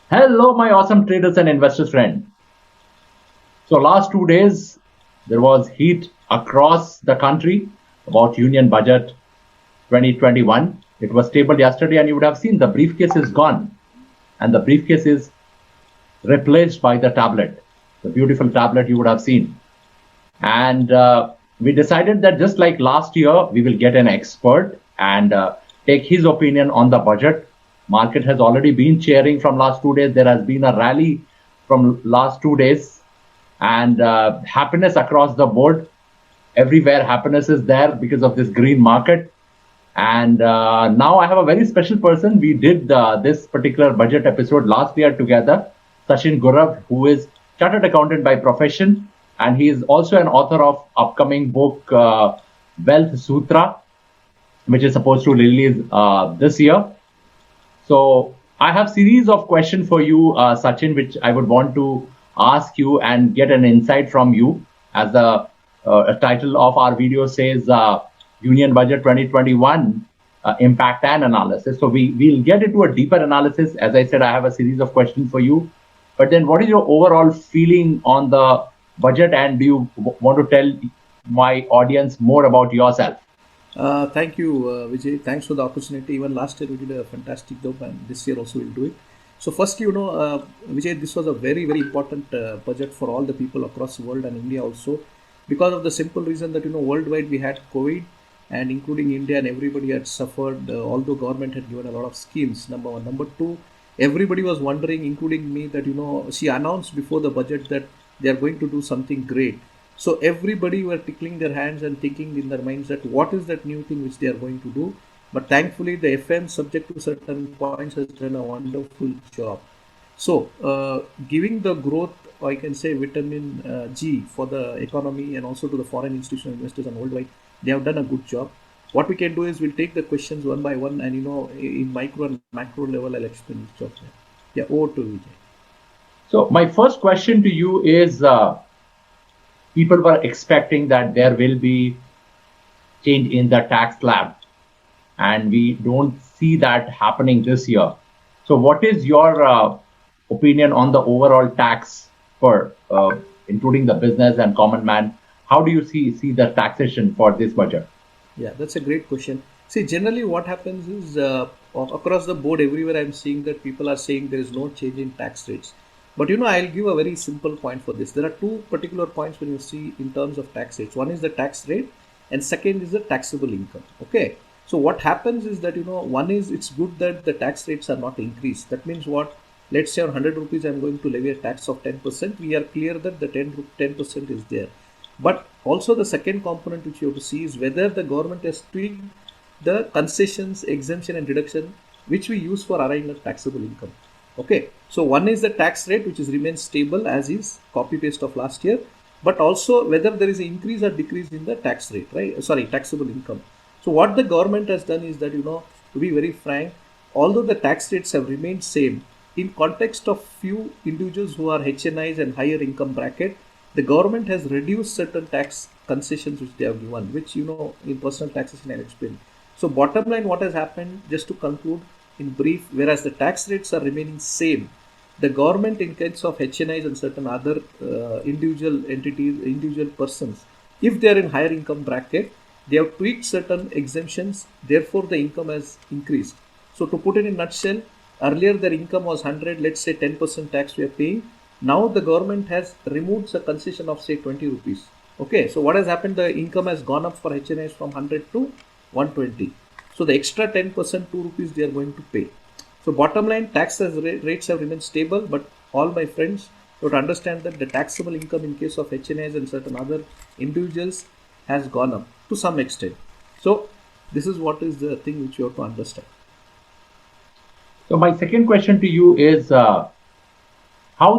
Hello, my awesome traders and investors friend. So last 2 days there was heat across the country about Union Budget 2021. It was tabled yesterday, and you would have seen the briefcase is gone, and the briefcase is replaced by the tablet, the beautiful tablet you would have seen. And we decided that just like last year, we will get an expert and take his opinion on the budget. Market has already been cheering from last 2 days. There has been a rally from last 2 days, and happiness across the board. Everywhere happiness is there because of this green market. And now I have a very special person. We did this particular budget episode last year together. Sachin Gurav, who is chartered accountant by profession, and he is also an author of upcoming book Wealth Sutra, which is supposed to release this year. So I have series of questions for you, Sachin, which I would want to ask you and get an insight from you. As the title of our video says, Union Budget 2021 Impact and Analysis. So we'll get into a deeper analysis. As I said, I have a series of questions for you. But then, what is your overall feeling on the budget, and do you want to tell my audience more about yourself? Thank you, Vijay. Thanks for the opportunity. Even last year we did a fantastic job, and this year also we'll do it. So first, Vijay, this was a very, very important budget for all the people across the world and India also, because of the simple reason that worldwide we had COVID, and including India, and everybody had suffered. Although government had given a lot of schemes. Number one, number two, everybody was wondering, including me, that she announced before the budget that they are going to do something great. So everybody were tickling their hands and thinking in their minds that what is that new thing which they are going to do. But thankfully, the FM, subject to certain points, has done a wonderful job. So giving the growth, I can say vitamin G for the economy and also to the foreign institutional investors and worldwide, they have done a good job. What we can do is we'll take the questions one by one, and in micro and macro level, I'll explain each of them. Yeah, over to Vijay. So my first question to you is. People were expecting that there will be change in the tax slab, and we don't see that happening this year. So what is your opinion on the overall tax for including the business and common man? How do you see the taxation for this budget? Yeah, that's a great question. See, generally what happens is across the board, everywhere I'm seeing that people are saying there is no change in tax rates. But I'll give a very simple point for this. There are two particular points when you see in terms of tax rates. One is the tax rate, and second is the taxable income. Okay. So what happens is that one is it's good that the tax rates are not increased. That means what? Let's say on 100 rupees I'm going to levy a tax of 10%. We are clear that the 10% is there. But also the second component which you have to see is whether the government has tweaked the concessions, exemption and deduction which we use for arriving at taxable income. Okay, so one is the tax rate which is remains stable as is, copy paste of last year, but also whether there is an increase or decrease in the tax rate, right? Sorry, taxable income. So what the government has done is that to be very frank, although the tax rates have remained same, in context of few individuals who are HNIs and higher income bracket, the government has reduced certain tax concessions which they have given, which in personal taxation I explained. So bottom line, what has happened, just to conclude in brief, whereas the tax rates are remaining same, the government in case of HNIs and certain other individual entities, individual persons, if they are in higher income bracket, they have tweaked certain exemptions, therefore the income has increased. So to put it in a nutshell, earlier their income was 100, let's say 10% tax we are paying. Now the government has removed the concession of say 20 rupees. Okay, so what has happened? The income has gone up for HNIs from 100 to 120. So the extra 10%, 2 rupees they are going to pay. So bottom line, tax rates have remained stable, but all my friends should understand that the taxable income in case of HNIs and certain other individuals has gone up to some extent. So this is what is the thing which you have to understand. So my second question to you is how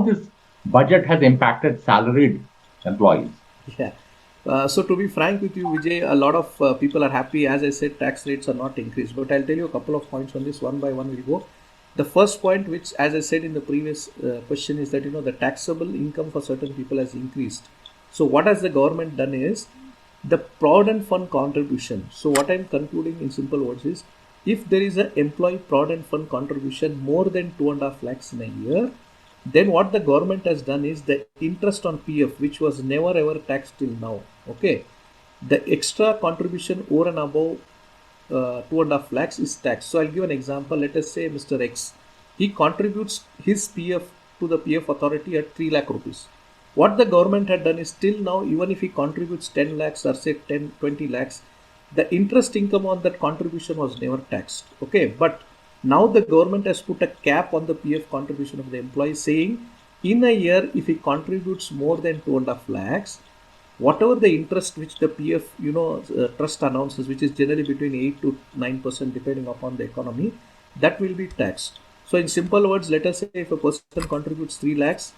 this budget has impacted salaried employees. Yeah. So to be frank with you, Vijay, a lot of people are happy. As I said, tax rates are not increased. But I'll tell you a couple of points on this. One by one we'll go. The first point, which as I said in the previous question, is that the taxable income for certain people has increased. So what has the government done is the Provident Fund contribution. So what I'm concluding in simple words is if there is an employee provident fund contribution more than 2.5 lakhs in a year, then what the government has done is the interest on PF, which was never ever taxed till now. Okay, the extra contribution over and above 2.5 lakhs is taxed. So I'll give an example. Let us say Mr. X, he contributes his PF to the PF authority at 3 lakh rupees. What the government had done is till now, even if he contributes 10 lakhs or say 10, 20 lakhs, the interest income on that contribution was never taxed. Okay, but now the government has put a cap on the PF contribution of the employee, saying in a year, if he contributes more than 2.5 lakhs, whatever the interest which the PF trust announces, which is generally between 8 to 9% depending upon the economy, that will be taxed. So in simple words, let us say if a person contributes 3 lakhs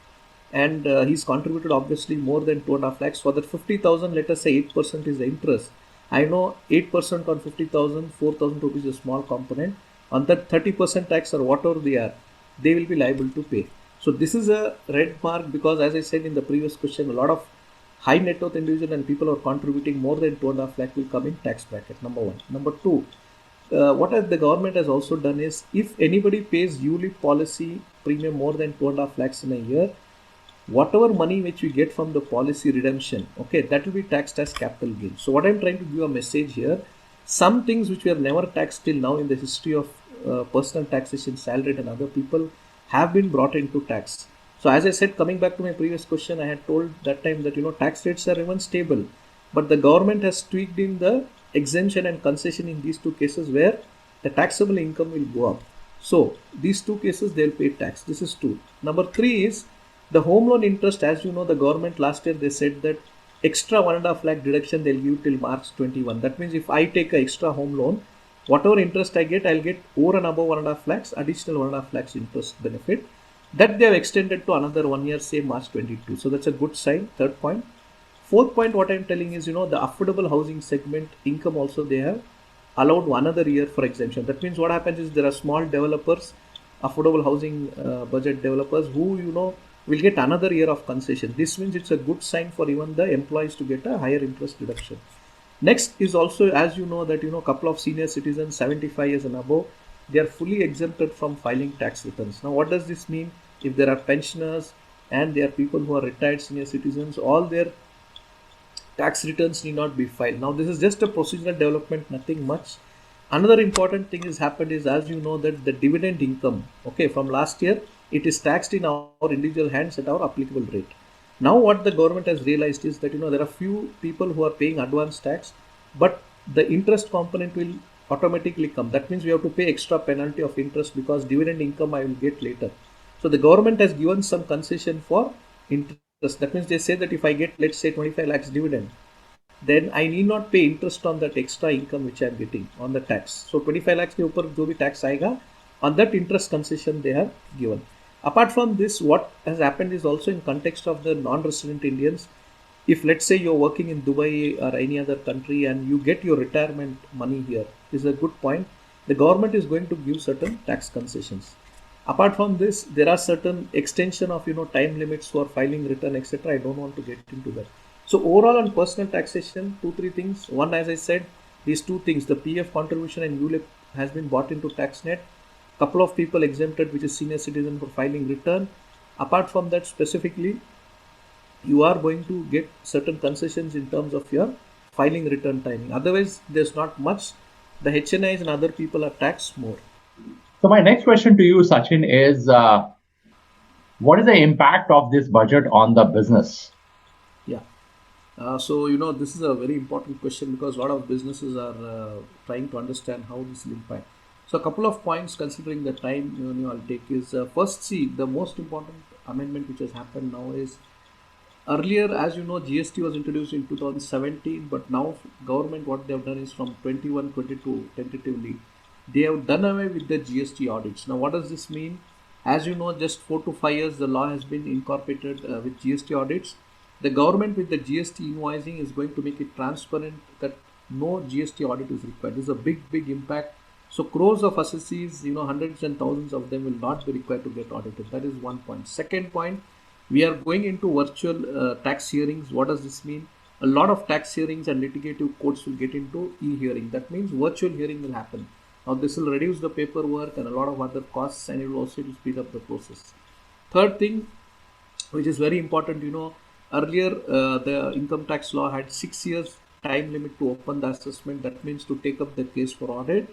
and he's contributed obviously more than 2.5 lakhs, for that 50,000, let us say 8% is the interest. I know 8% on 50,000, 4,000 rupees is a small component. On that 30% tax or whatever they are, they will be liable to pay. So this is a red mark, because as I said in the previous question, a lot of high net worth individual and people who are contributing more than 2.5 lakh will come in tax bracket. Number one. Number two, what the government has also done is, if anybody pays ULIP policy premium more than 2.5 lakhs in a year, whatever money which we get from the policy redemption, okay, that will be taxed as capital gain. So what I'm trying to give a message here, some things which were never taxed till now in the history of personal taxation, salaried and other people, have been brought into tax. So as I said, coming back to my previous question, I had told that time that tax rates are even stable, but the government has tweaked in the exemption and concession in these two cases where the taxable income will go up. So these two cases they'll pay tax. This is two. Number three is the home loan interest. As you know, the government last year they said that extra 1.5 lakh deduction they'll give till March 21. That means if I take an extra home loan, whatever interest I get, I'll get over and above 1.5 lakhs, additional 1.5 lakhs interest benefit. That they have extended to another 1 year, say March 22. So that's a good sign. Third point. Fourth point, what I'm telling is, the affordable housing segment income also they have allowed another year for exemption. That means what happens is there are small developers, affordable housing budget developers who, will get another year of concession. This means it's a good sign for even the employees to get a higher interest deduction. Next is also, as you know, that, couple of senior citizens, 75 years and above, they are fully exempted from filing tax returns. Now, what does this mean? If there are pensioners and there are people who are retired senior citizens, all their tax returns need not be filed. Now, this is just a procedural development, nothing much. Another important thing has happened is, as you know, that the dividend income, okay, from last year, it is taxed in our individual hands at our applicable rate. Now, what the government has realized is that, there are few people who are paying advance tax, but the interest component will automatically come. That means we have to pay extra penalty of interest because dividend income I will get later. So the government has given some concession for interest. That means they say that if I get, let's say, 25 lakhs dividend, then I need not pay interest on that extra income which I am getting on the tax. So 25 lakhs के ऊपर जो भी tax आएगा, on that interest concession they have given. Apart from this, what has happened is also in context of the non-resident Indians. If let's say you're working in Dubai or any other country and you get your retirement money here, is a good point. The government is going to give certain tax concessions. Apart from this, there are certain extension of time limits for filing return, etc. I don't want to get into that. So overall on personal taxation, 2-3 things. One, as I said, these two things, the PF contribution and ULIP has been brought into TaxNet. Couple of people exempted, which is senior citizen, for filing return. Apart from that, specifically, you are going to get certain concessions in terms of your filing return timing. Otherwise, there's not much. The HNIs and other people are taxed more. So my next question to you, Sachin, is what is the impact of this budget on the business? Yeah. So, this is a very important question because a lot of businesses are trying to understand how this will impact. So a couple of points considering the time I'll take is, first, see, the most important amendment which has happened now is, earlier, as you know, GST was introduced in 2017, but now government, what they have done is from 21-22 tentatively, they have done away with the GST audits. Now, what does this mean? As you know, just 4 to 5 years, the law has been incorporated with GST audits. The government with the GST invoicing is going to make it transparent that no GST audit is required. This is a big impact. So crores of assessees, hundreds and thousands of them will not be required to get audited. That is one point. Second point, we are going into virtual tax hearings. What does this mean? A lot of tax hearings and litigative courts will get into e-hearing. That means virtual hearing will happen. Now this will reduce the paperwork and a lot of other costs, and it will also speed up the process. Third thing, which is very important, earlier the income tax law had 6 years time limit to open the assessment. That means to take up the case for audit.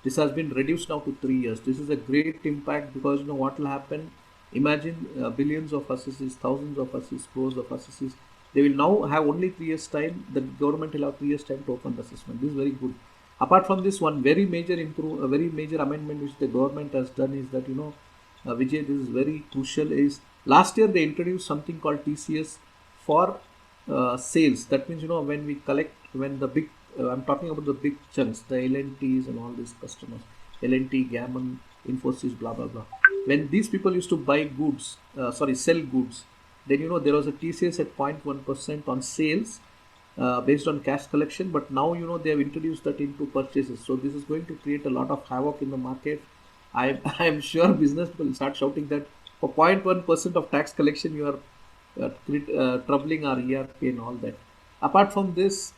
This has been reduced now to 3 years. This is a great impact because what will happen. Imagine billions of assessees, thousands of assessees, crores of assessees. They will now have only 3 years time. The government will have 3 years time to open the assessment. This is very good. Apart from this, one very major a very major amendment which the government has done is that Vijay, this is very crucial. Is last year they introduced something called TCS for sales. That means when we collect, when the big I'm talking about the big chunks, the L&Ts and all these customers, L&T, Gammon, Infosys, blah blah blah. When these people used to buy goods, sell goods, then there was a TCS at 0.1% on sales based on cash collection. But now they have introduced that into purchases. So this is going to create a lot of havoc in the market. I am sure business will start shouting that for 0.1% of tax collection you are troubling our ERP and all that. Apart from this,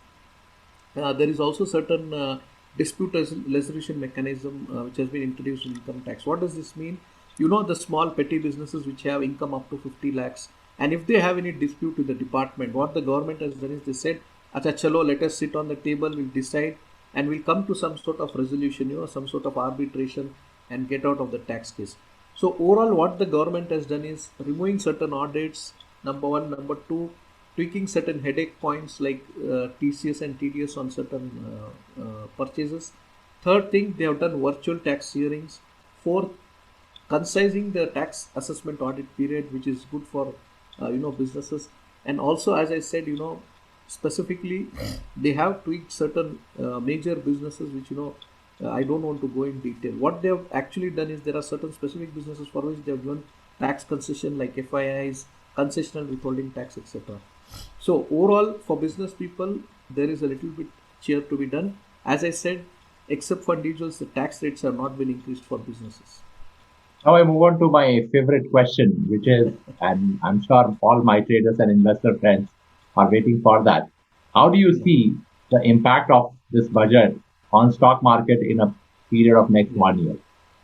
there is also certain dispute resolution mechanism which has been introduced in income tax. What does this mean? The small petty businesses which have income up to 50 lakhs, and if they have any dispute with the department, what the government has done is they said, "Acha chalo, let us sit on the table, we'll decide, and we'll come to some sort of resolution, some sort of arbitration, and get out of the tax case." So overall, what the government has done is removing certain audits. Number one, number two, tweaking certain headache points like TCS and TDS on certain purchases. Third thing, they have done virtual tax hearings. Fourth, concising the tax assessment audit period, which is good for businesses. And also, as I said, specifically, they have tweaked certain major businesses, which I don't want to go in detail. What they have actually done is there are certain specific businesses for which they have given tax concession like FIIs, concessional withholding tax, etc. So overall, for business people, there is a little bit cheer to be done. As I said, except for individuals, the tax rates have not been increased for businesses. Now I move on to my favorite question, which is, and I'm sure all my traders and investor friends are waiting for that. How do you Yeah. see the impact of this budget on stock market in a period of next 1 year?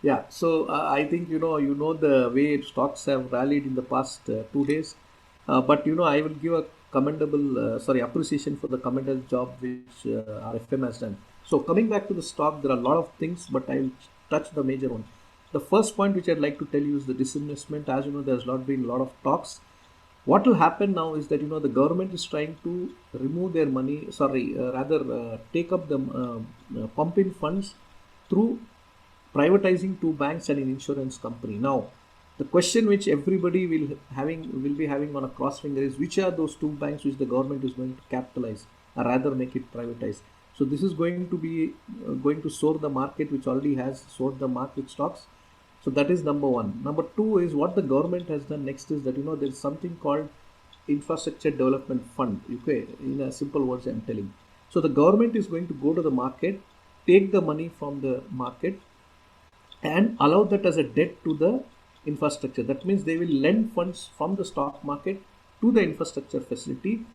Yeah, so I think the way stocks have rallied in the past 2 days, but I will give a appreciation for the commendable job which RFM has done. So coming back to the stock, there are a lot of things, but I will touch the major one. The first point which I'd like to tell you is the disinvestment. As you know, there's not been a lot of talks. What will happen now is that the government is trying to remove their money. Take up the pump in funds through privatizing two banks and an insurance company. Now, the question which everybody will be having on a cross finger is which are those two banks which the government is going to capitalize or rather make it privatized. So this is going to be going to soar the market, which already has soared the market stocks. So that is number one. Number two is what the government has done next is that there is something called infrastructure development fund. Okay, in a simple words, I'm telling. So the government is going to go to the market, take the money from the market, and allow that as a debt to the infrastructure. That means they will lend funds from the stock market to the infrastructure facility.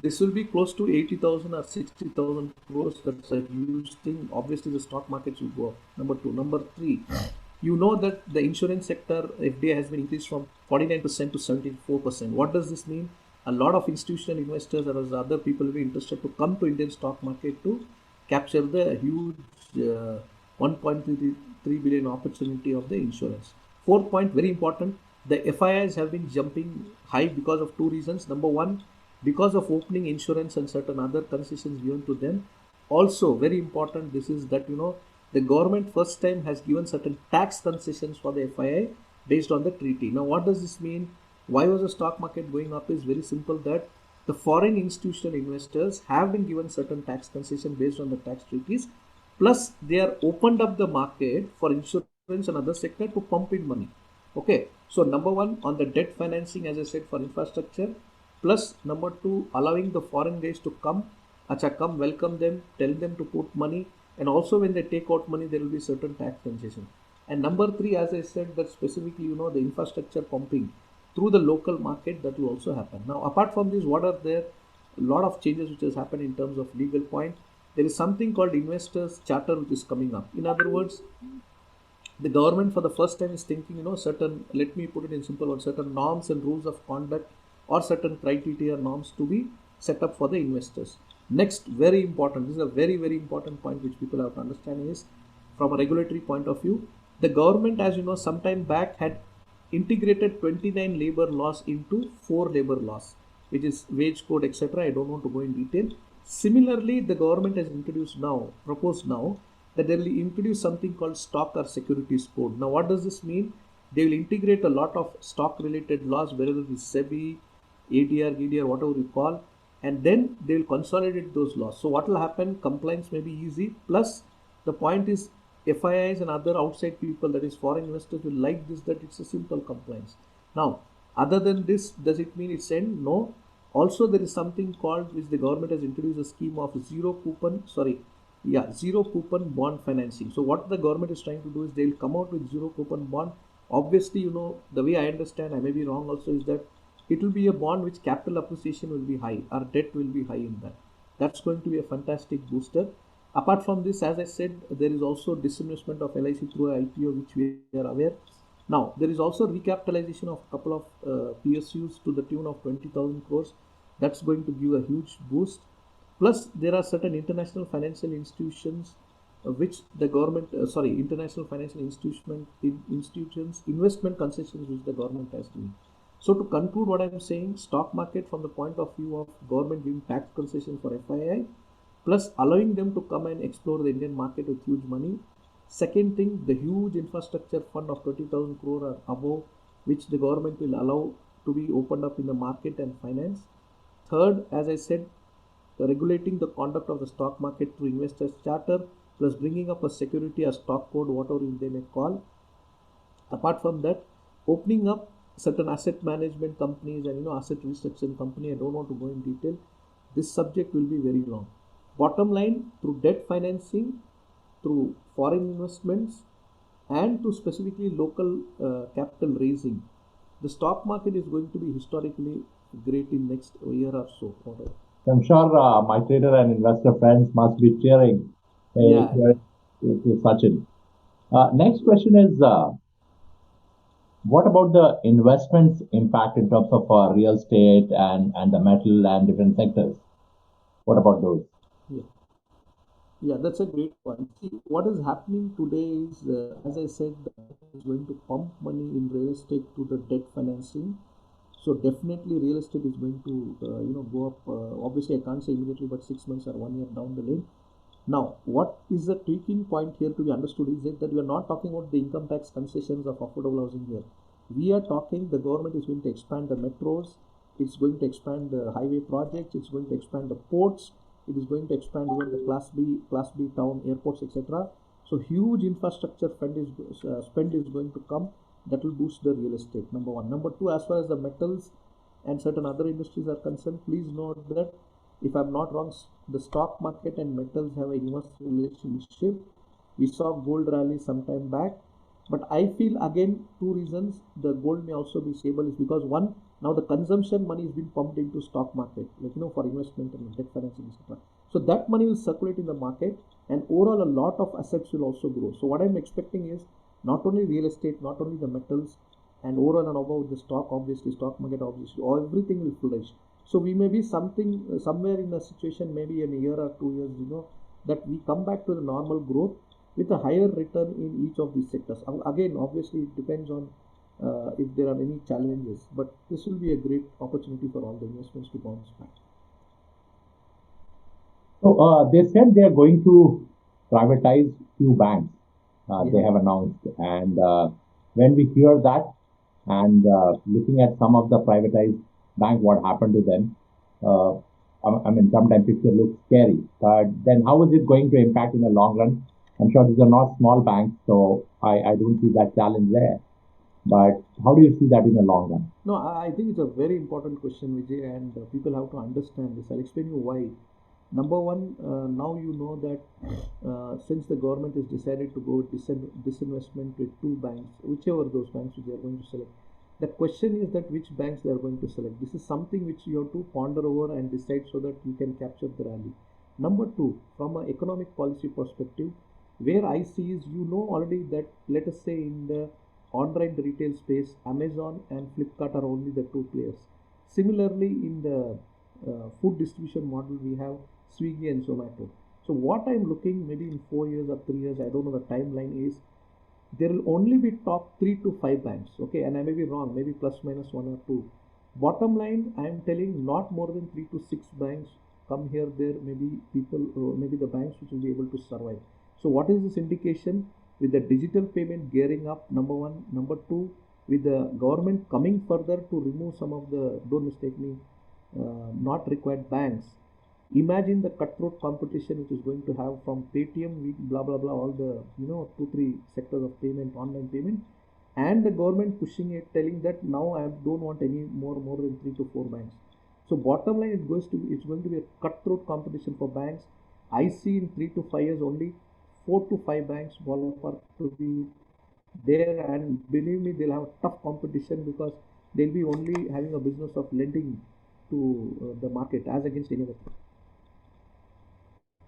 This will be close to 80,000 or 60,000 crores. That's a huge thing. Obviously, the stock markets will go up. Number two. Number three, that the insurance sector FDI has been increased from 49% to 74%. What does this mean? A lot of institutional investors or other people will be interested to come to Indian stock market to capture the huge 1.3 billion opportunity of the insurance. Fourth point, very important, the FIIs have been jumping high because of two reasons. Number one, because of opening insurance and certain other concessions given to them. Also, very important, this is that the government first time has given certain tax concessions for the FII based on the treaty. Now, what does this mean? Why was the stock market going up? Is very simple, that the foreign institutional investors have been given certain tax concession based on the tax treaties. Plus, they are opened up the market for insurance and other sector to pump in money. Okay, so number one, on the debt financing, as I said, for infrastructure. Plus, number two, allowing the foreign guys to come, welcome them, tell them to put money, and also when they take out money, there will be certain tax concession. And number three, as I said, that specifically, the infrastructure pumping through the local market, that will also happen. Now, apart from this, what are there? A lot of changes which has happened in terms of legal point. there is something called investors charter which is coming up. In other words, the government for the first time is thinking, certain, let me put it in simple words, certain norms and rules of conduct or certain criteria norms to be set up for the investors. Next, very important, this is a very, very important point which people have to understand is from a regulatory point of view, the government, as you know, some time back had integrated 29 labor laws into 4 labor laws, which is wage code, etc. I don't want to go in detail. Similarly, the government has proposed now, that they will introduce something called stock or securities code. Now, what does this mean? They will integrate a lot of stock related laws, whether it is SEBI, ADR, GDR, whatever you call, and then they will consolidate those laws. So, what will happen? Compliance may be easy. Plus, the point is, FIIs and other outside people, that is foreign investors, will like this, that it's a simple compliance. Now, other than this, does it mean it's end? No. Also, there is something called, which the government has introduced, a scheme of zero coupon bond financing. So what the government is trying to do is they will come out with zero coupon bond. Obviously, the way I understand, I may be wrong also, is that it will be a bond which capital appreciation will be high, or debt will be high in that. That's going to be a fantastic booster. Apart from this, as I said, there is also disinvestment of LIC through IPO, which we are aware. Now, there is also recapitalization of a couple of PSUs to the tune of 20,000 crores. That's going to give a huge boost. Plus, there are certain international financial institutions which the government, international financial institutions, investment concessions which the government has given. So, to conclude what I am saying, stock market from the point of view of government giving tax concessions for FII, plus allowing them to come and explore the Indian market with huge money. Second thing, the huge infrastructure fund of 20,000 crore or above, which the government will allow to be opened up in the market and finance. Third, as I said, regulating the conduct of the stock market through investors charter, plus bringing up a security or stock code, whatever they may call. Apart from that, opening up certain asset management companies and asset restructuring company. I don't want to go in detail. This subject will be very long. Bottom line, through debt financing, through foreign investments, and to specifically local capital raising, the stock market is going to be historically great in next year or so. Whatever. I'm sure my trader and investor friends must be cheering to Sachin. Next question is, what about the investments impact in terms of real estate and the metal and different sectors? What about those? Yeah, that's a great point. See, what is happening today is, as I said, the government is going to pump money in real estate to the debt financing. So definitely real estate is going to, go up. Obviously, I can't say immediately, but 6 months or 1 year down the lane. Now, what is the tweaking point here to be understood is that we are not talking about the income tax concessions of affordable housing here. We are talking the government is going to expand the metros, it's going to expand the highway projects, it's going to expand the ports, it is going to expand even the class B town airports, etc. So huge infrastructure spend is going to come that will boost the real estate. Number one. Number two, as far as the metals and certain other industries are concerned, please note that if I'm not wrong, the stock market and metals have a inverse relationship. We saw gold rally some time back, but I feel again 2 reasons the gold may also be stable is because one, now the consumption money is being pumped into stock market, for investment and debt financing, etc. So that money will circulate in the market, and overall a lot of assets will also grow. So what I'm expecting is not only real estate, not only the metals, and overall and above the stock market, everything will flourish. So we may be somewhere in a situation, maybe in a year or 2 years, that we come back to the normal growth with a higher return in each of these sectors. Again, obviously, it depends on if there are any challenges, but this will be a great opportunity for all the investments to bounce back. So they said they are going to privatize few banks. They have announced, and when we hear that, and looking at some of the privatized bank, what happened to them, sometimes picture looks scary. But then how is it going to impact in the long run? I'm sure these are not small banks, so I don't see that challenge there. But how do you see that in the long run? No, I think it's a very important question, Vijay, and people have to understand this. I'll explain you why. Number one, now you know that since the government has decided to go with disinvestment with 2 banks, whichever those banks they are going to select, the question is that which banks they are going to select. This is something which you have to ponder over and decide so that you can capture the rally. Number two, from an economic policy perspective, where I see is already that let us say in the online retail space, Amazon and Flipkart are only the two players. Similarly, in the food distribution model, we have Swiggy and Zomato. So what I'm looking maybe in 4 years or 3 years, I don't know the timeline is there will only be top 3 to 5 banks. Okay, and I may be wrong, maybe plus minus one or two. Bottom line, I am telling not more than 3 to 6 banks come here. There maybe people, maybe the banks which will be able to survive. So what is this indication? With the digital payment gearing up, number one. Number two, with the government coming further to remove some of the, don't mistake me, not required banks. Imagine the cutthroat competition which is going to have from Paytm, blah blah blah, all the 2 3 sectors of payment, online payment, and the government pushing it, telling that now I don't want any more than 3 to 4 banks. So bottom line, it's going to be a cutthroat competition for banks. I see in 3 to 5 years only 4 to 5 banks ballpark to be there, and believe me, they'll have tough competition because they'll be only having a business of lending to the market as against any other.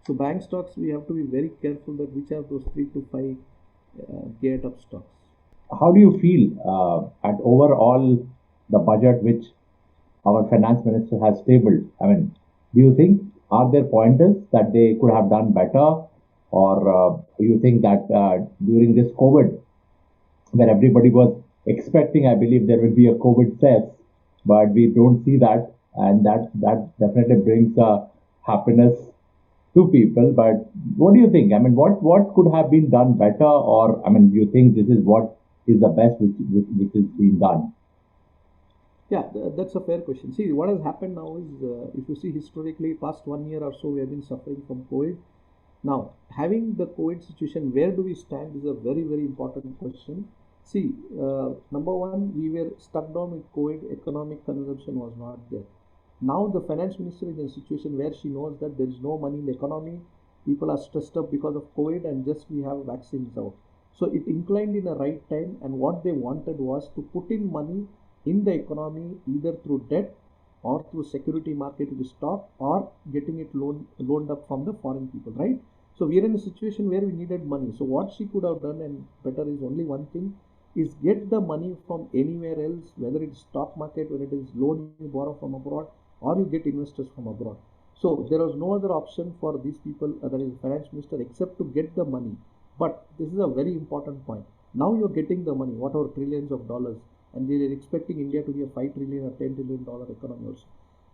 So bank stocks, we have to be very careful that which are those 3 to 5 geared up stocks. How do you feel at overall the budget which our finance minister has tabled? I mean, do you think are there pointers that they could have done better, or you think that during this COVID, where everybody was expecting, I believe there will be a COVID cess, but we don't see that, and that definitely brings happiness to people. But what do you think? I mean, what could have been done better, or I mean, do you think this is what is the best which is being done? Yeah, that's a fair question. See, what has happened now is, if you see historically, past 1 year or so, we have been suffering from COVID. Now, having the COVID situation, where do we stand is a very, very important question. See, number one, we were stuck down with COVID, economic consumption was not there. Now, the finance minister is in a situation where she knows that there is no money in the economy, people are stressed up because of COVID, and just we have vaccines out. So, it inclined in the right time, and what they wanted was to put in money in the economy either through debt or through security market with stock, or getting it loaned up from the foreign people, right? So we are in a situation where we needed money. So what she could have done, and better, is only one thing, is get the money from anywhere else, whether it's stock market, whether it is loan you borrow from abroad, or you get investors from abroad. So there was no other option for these people, that is the finance minister, except to get the money. But this is a very important point. Now you're getting the money, whatever trillions of dollars, and they are expecting India to be a 5 trillion or $10 trillion economy also.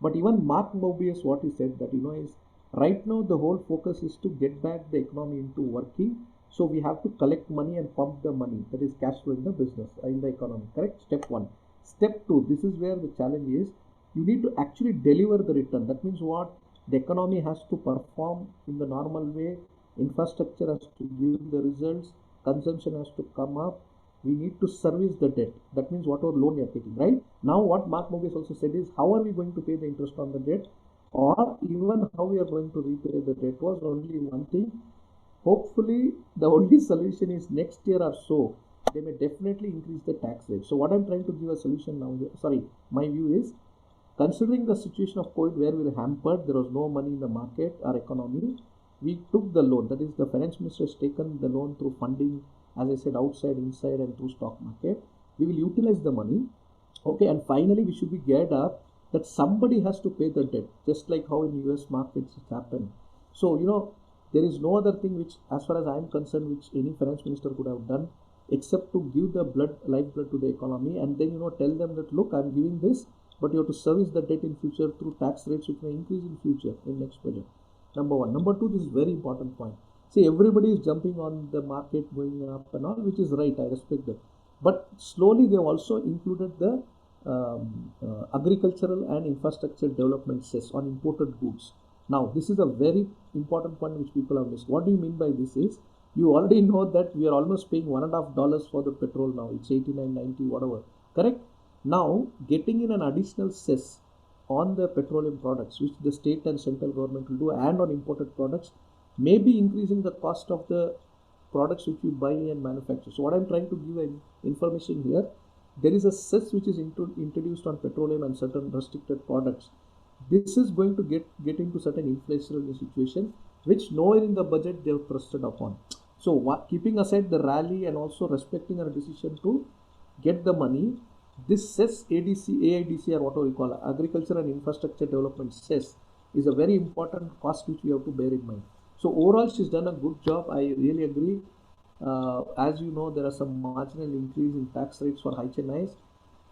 But even Mark Mobius, what he said that is right now the whole focus is to get back the economy into working. So we have to collect money and pump the money, that is cash flow in the business, in the economy. Correct? Step one. Step two. This is where the challenge is. You need to actually deliver the return. That means what? The economy has to perform in the normal way. Infrastructure has to give the results. Consumption has to come up. We need to service the debt. That means whatever loan you are taking, right? Now what Mark Mobius also said is, how are we going to pay the interest on the debt, or even how we are going to repay the debt, was only one thing. Hopefully the only solution is next year or so, they may definitely increase the tax rate. So what I'm trying to give a solution now, my view is, considering the situation of COVID where we were hampered, there was no money in the market or economy, we took the loan. That is, the finance minister has taken the loan through funding, as I said, outside, inside, and through stock market. We will utilize the money. Okay, and finally we should be geared up that somebody has to pay the debt, just like how in US markets it happened. So, there is no other thing which, as far as I am concerned, which any finance minister could have done, except to give the lifeblood to the economy, and then, tell them that, look, I'm giving this, but you have to service the debt in future through tax rates which may increase in future in next budget. Number one. Number two, this is very important point. See, everybody is jumping on the market going up and all, which is right. I respect that. But slowly they have also included the agricultural and infrastructure development cess on imported goods. Now, this is a very important point which people have missed. What do you mean by this is, you already know that we are almost paying $1.5 for the petrol now. It's 89.90, whatever. Correct? Now, getting in an additional cess on the petroleum products, which the state and central government will do, and on imported products, may be increasing the cost of the products which you buy and manufacture. So what I'm trying to give information here, there is a cess which is introduced on petroleum and certain restricted products. this is going to get into certain inflationary situation which nowhere in the budget they have trusted upon. So keeping aside the rally and also respecting our decision to get the money, this cess AIDC or whatever we call it, agriculture and infrastructure development cess, is a very important cost which we have to bear in mind. So overall she's done a good job, I really agree. As you know, there are some marginal increase in tax rates for HNIs,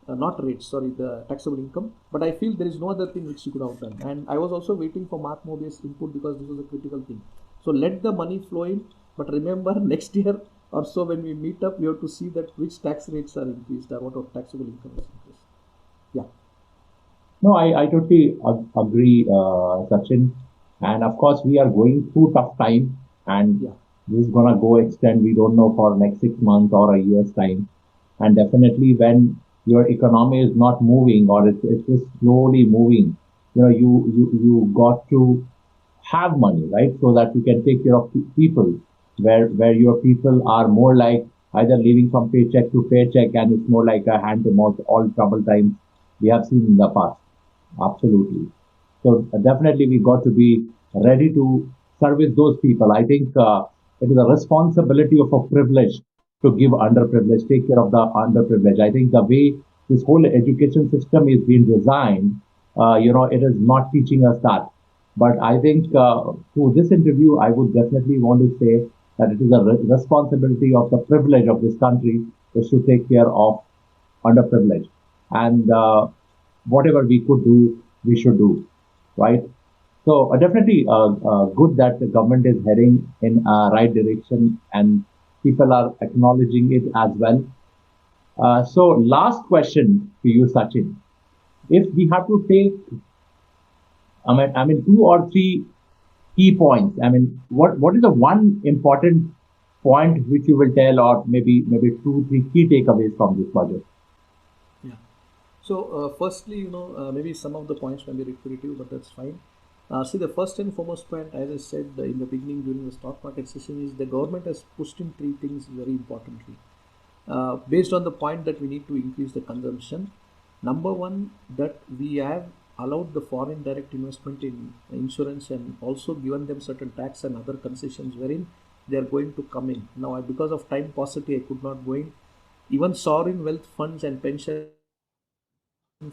not rates, sorry, the taxable income. But I feel there is no other thing which she could have done. And I was also waiting for Mark Mobius input because this was a critical thing. So let the money flow in, but remember next year or so when we meet up, we have to see that which tax rates are increased or what of taxable income is increased. Yeah, No, I totally agree, Sachin. And of course, we are going through tough time, and yeah, this is gonna go extend. We don't know for next 6 months or a year's time. And definitely, when your economy is not moving or it's just slowly moving, you got to have money, right? So that you can take care of people, where your people are more like either living from paycheck to paycheck, and it's more like a hand to mouth, all trouble times we have seen in the past. Absolutely. So definitely we got to be ready to service those people. I think it is a responsibility of a privilege to give underprivileged, take care of the underprivileged. I think the way this whole education system is being designed, it is not teaching us that. But I think through this interview, I would definitely want to say that it is a responsibility of the privilege of this country is to take care of underprivileged. And whatever we could do, we should do, right? So definitely good that the government is heading in a right direction and people are acknowledging it as well. So last question to you, Sachin. If we have to take, two or three key points. I mean, what is the one important point which you will tell, or maybe two, three key takeaways from this budget? yeah. So, firstly, maybe some of the points may be repetitive, but that's fine. See, the first and foremost point, as I said in the beginning during the stock market session, is the government has pushed in three things very importantly. Based on the point that we need to increase the consumption. Number one, that we have allowed the foreign direct investment in insurance and also given them certain tax and other concessions wherein they are going to come in. Now, because of time paucity, I could not go in. Even sovereign wealth funds and pension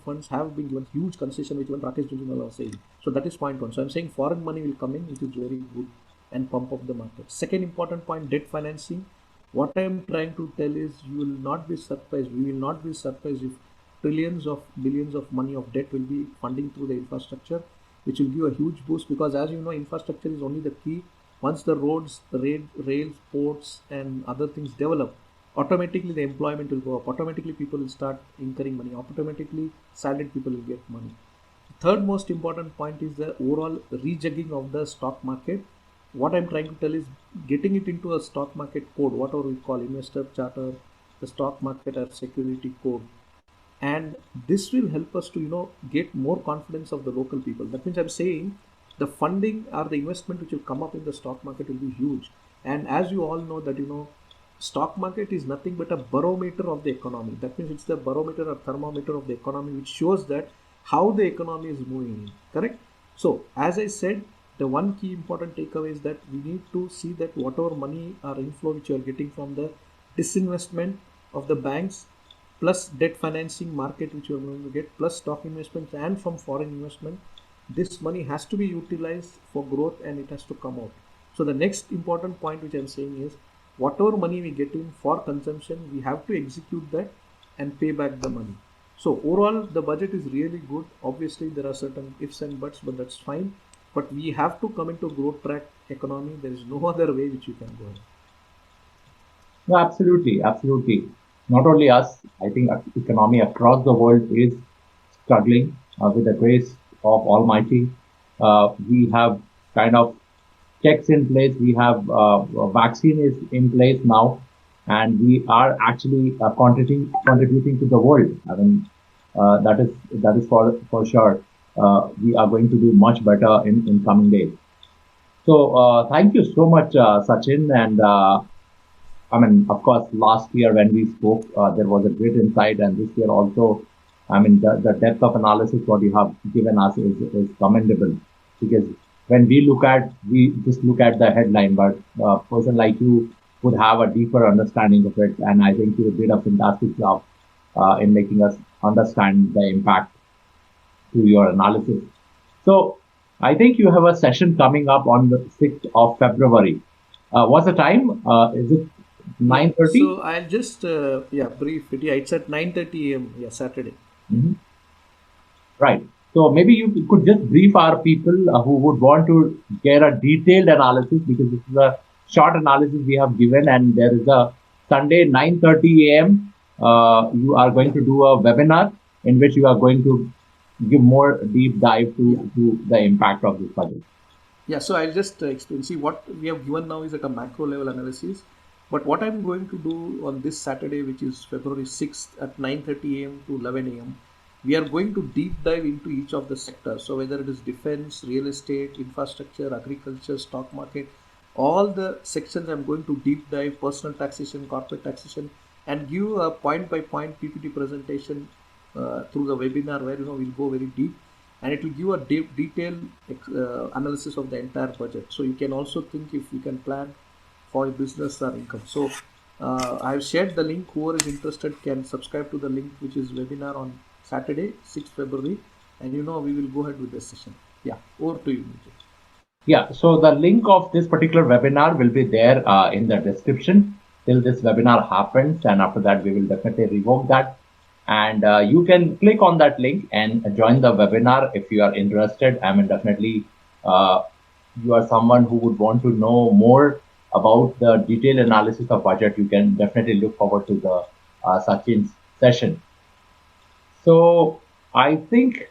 funds have been given huge concession, which even Rakesh Jujunwala was saying. So that is point one. So I'm saying foreign money will come in, which is very good and pump up the market. Second important point, debt financing. What I am trying to tell is you will not be surprised. We will not be surprised if trillions of billions of money of debt will be funding through the infrastructure, which will give a huge boost because as you know, infrastructure is only the key. Once the roads, the rails, ports, and other things develop, automatically the employment will go up. Automatically people will start incurring money. Automatically salaried people will get money. Third most important point is the overall rejigging of the stock market. What I'm trying to tell is getting it into a stock market code, whatever we call investor charter, the stock market or security code. And this will help us to get more confidence of the local people. That means I'm saying the funding or the investment which will come up in the stock market will be huge. And as you all know that stock market is nothing but a barometer of the economy. That means it's the barometer or thermometer of the economy which shows that how the economy is moving, correct? So as I said, the one key important takeaway is that we need to see that whatever money or inflow which you are getting from the disinvestment of the banks plus debt financing market which you are going to get plus stock investments and from foreign investment, this money has to be utilized for growth and it has to come out. So the next important point which I'm saying is whatever money we get in for consumption, we have to execute that and pay back the money. So overall, the budget is really good. Obviously, there are certain ifs and buts, but that's fine. But we have to come into growth track economy. There is no other way which you can go in. No, absolutely, absolutely. Not only us, I think economy across the world is struggling with the grace of Almighty. We have kind of checks in place. We have a vaccine is in place now, and we are actually contributing to the world. I mean, that is for sure. We are going to do much better in coming days. So thank you so much, Sachin, and I mean, of course, last year when we spoke, there was a great insight, and this year also, I mean, the depth of analysis what you have given us is commendable, because when we just look at the headline, but a person like you would have a deeper understanding of it, and I think you did a fantastic job in making us understand the impact to your analysis. So I think you have a session coming up on the 6th of February. What's the time? Is it Yeah. 9:30? So I'll just brief it. Yeah, it's at 9:30 a.m. Yeah, Saturday. Mhm. Right. So maybe you could just brief our people who would want to get a detailed analysis, because this is a short analysis we have given, and there is a Sunday 9:30 a.m. You are going Yeah. to do a webinar in which you are going to give more deep dive Yeah. to the impact of this budget. Yeah, so I'll just explain. See, what we have given now is at a macro level analysis. But what I'm going to do on this Saturday, which is February 6th at 9:30 a.m. to 11 a.m., we are going to deep dive into each of the sectors. So whether it is defense, real estate, infrastructure, agriculture, stock market, all the sections I'm going to deep dive, personal taxation, corporate taxation, and give a point by point PPT presentation through the webinar where we'll go very deep, and it will give a detailed analysis of the entire budget. So you can also think if you can plan for your business or income. So I've shared the link. Whoever is interested can subscribe to the link, which is webinar on Saturday, 6th February, and we will go ahead with this session. Yeah, over to you, Vijay. Yeah, so the link of this particular webinar will be there in the description till this webinar happens, and after that we will definitely revoke that. And you can click on that link and join the webinar if you are interested. I mean, definitely you are someone who would want to know more about the detailed analysis of budget. You can definitely look forward to the Sachin's session. So I think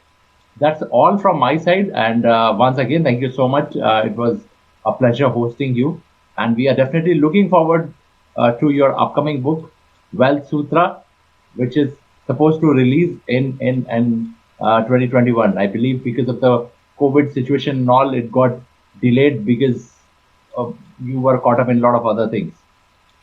that's all from my side. And once again, thank you so much. It was a pleasure hosting you. And we are definitely looking forward to your upcoming book, Wealth Sutra, which is supposed to release in 2021. I believe because of the COVID situation and all, it got delayed because you were caught up in a lot of other things.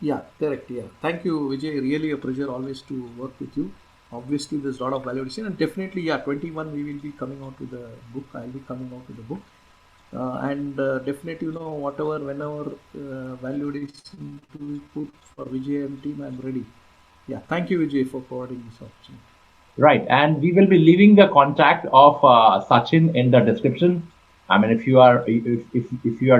Yeah, correct. Yeah. Thank you, Vijay. Really a pleasure always to work with you. Obviously, there's a lot of validation, and definitely, yeah, 21 we will be coming out with the book. I'll be coming out with the book, and definitely, whatever, whenever validation to be put for Vijay and team, I'm ready. Yeah, thank you, Vijay, for providing this opportunity. Right, and we will be leaving the contact of Sachin in the description. I mean, if you are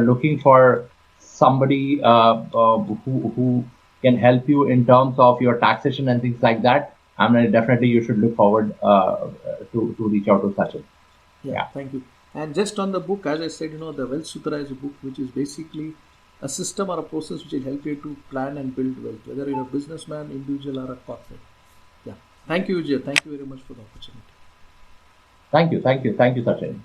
looking for somebody who can help you in terms of your taxation and things like that, I mean, definitely you should look forward to reach out to Sachin. Yeah, Yeah. thank you. And just on the book, as I said, the Wealth Sutra is a book which is basically a system or a process which will help you to plan and build wealth, whether you're a businessman, individual, or a corporate. Yeah. Thank you, Vijay. Thank you very much for the opportunity. Thank you, Sachin.